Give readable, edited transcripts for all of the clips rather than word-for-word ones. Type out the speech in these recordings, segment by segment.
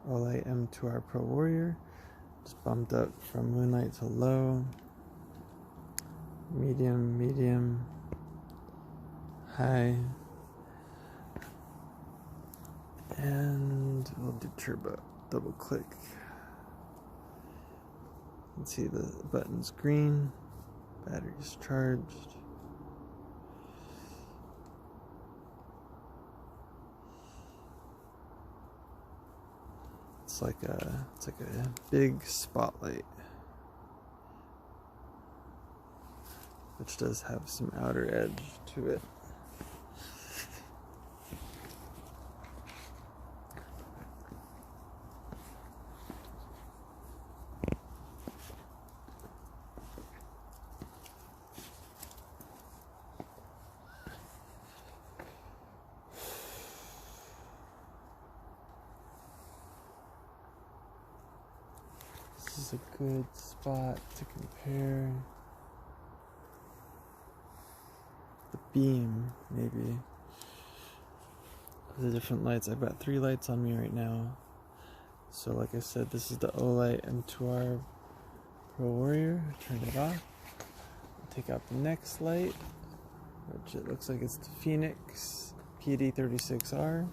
Olight M2r Pro Warrior. Just bumped up from Moonlight to low, medium, high, and we'll do turbo. Double click. You can see the button's green, battery's charged. It's like a big spotlight, which does have some outer edge to it. This is a good spot to compare the beam, maybe, of the different lights. I've got 3 lights on me right now. So like I said, this is the Olight M2r Pro Warrior. Turn it off. Take out the next light, which it looks like it's the Fenix PD36r.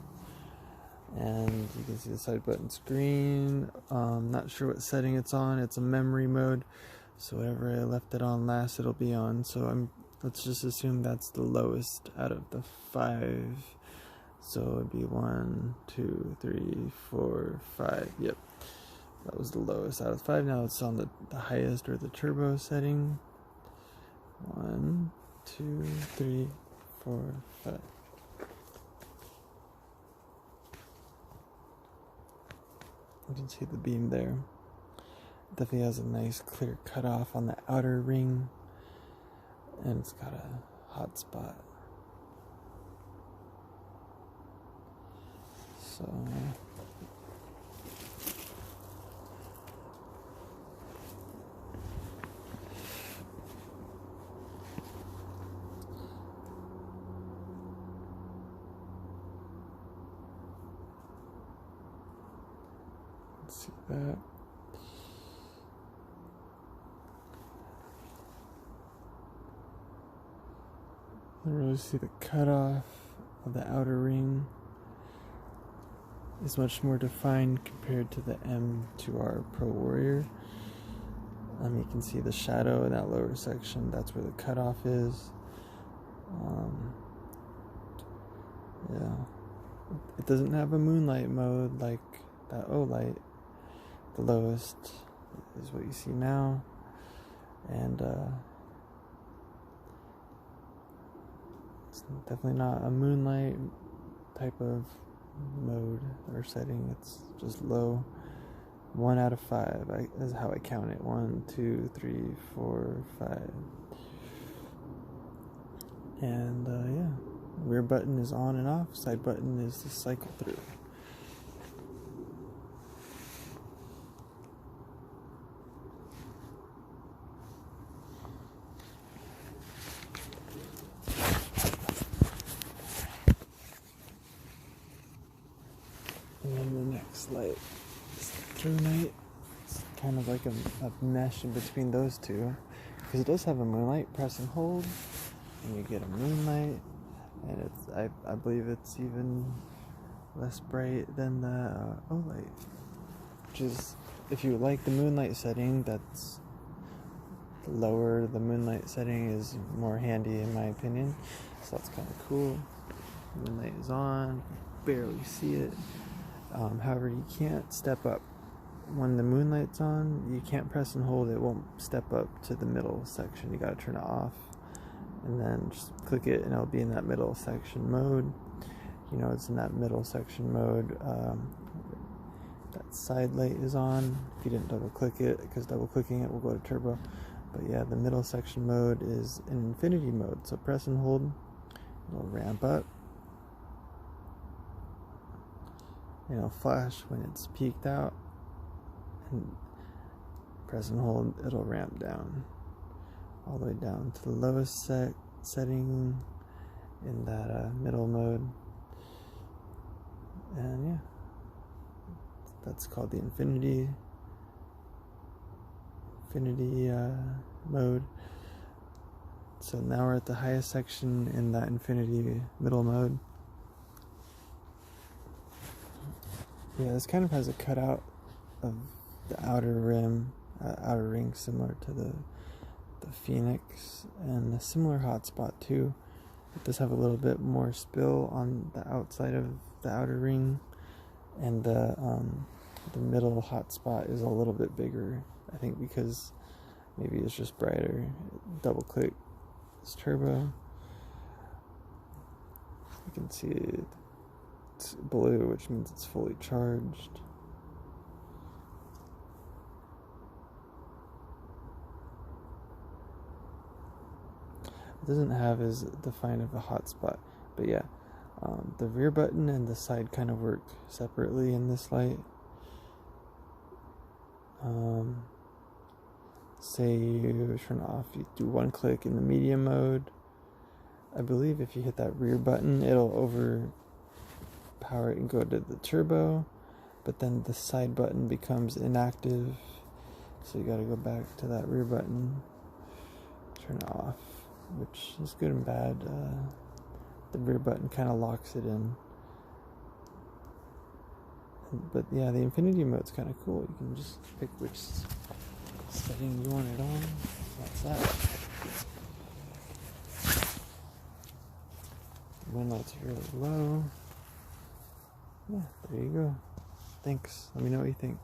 And you can see the side button's green. Not sure what setting it's on. It's a memory mode, so whatever I left it on last, it'll be on. So let's just assume that's the lowest out of the 5. So it'd be 1, 2, 3, 4, 5. Yep, that was the lowest out of 5. Now it's on the highest, or the turbo setting. 1, 2, 3, 4, 5. You can see the beam there. Definitely has a nice clear cutoff on the outer ring, and it's got a hot spot. So let's see that. You really see the cutoff of the outer ring is much more defined compared to the M2r Pro Warrior. You can see the shadow in that lower section. That's where the cutoff is. Yeah, it doesn't have a moonlight mode like that Olight. The lowest is what you see now, and it's definitely not a moonlight type of mode or setting. It's just low. 1 out of 5 is how I count it. 1, 2, 3, 4, 5. And yeah, rear button is on and off. Side button is the cycle through. And then the next light is Thrunite. It's kind of like a mesh in between those two, because it does have a moonlight. Press and hold, and you get a moonlight, and it's I believe it's even less bright than the Olight, which is, if you like the moonlight setting, that's lower. The moonlight setting is more handy in my opinion, so that's kind of cool. Moonlight is on, you can barely see it. However, you can't step up. When the moonlight's on, you can't press and hold. It won't step up to the middle section. You gotta turn it off, and then just click it, and it'll be in that middle section mode. You know, it's in that middle section mode. That side light is on. If you didn't double click it, because double clicking it will go to turbo. But yeah, the middle section mode is in infinity mode. So press and hold, it'll ramp up. It'll flash when it's peaked out, and press and hold, it'll ramp down all the way down to the lowest setting in that middle mode. And yeah, That's called the infinity mode. So now we're at the highest section in that infinity middle mode. Yeah, this kind of has a cutout of the outer rim, outer ring, similar to the Fenix, and a similar hotspot too. It does have a little bit more spill on the outside of the outer ring, and the middle hotspot is a little bit bigger, I think, because maybe it's just brighter. Double click this turbo. You can see it's blue, which means it's fully charged. It doesn't have as defined of a hotspot, but yeah, the rear button and the side kind of work separately in this light. Say you turn off, you do one click in the medium mode. I believe if you hit that rear button, it'll overpower it and go to the turbo, but then the side button becomes inactive, so you gotta go back to that rear button, turn it off, which is good and bad. The rear button kind of locks it in. But yeah, the infinity mode's kind of cool. You can just pick which setting you want it on. That's that. When light's really low. Yeah, there you go. Thanks. Let me know what you think.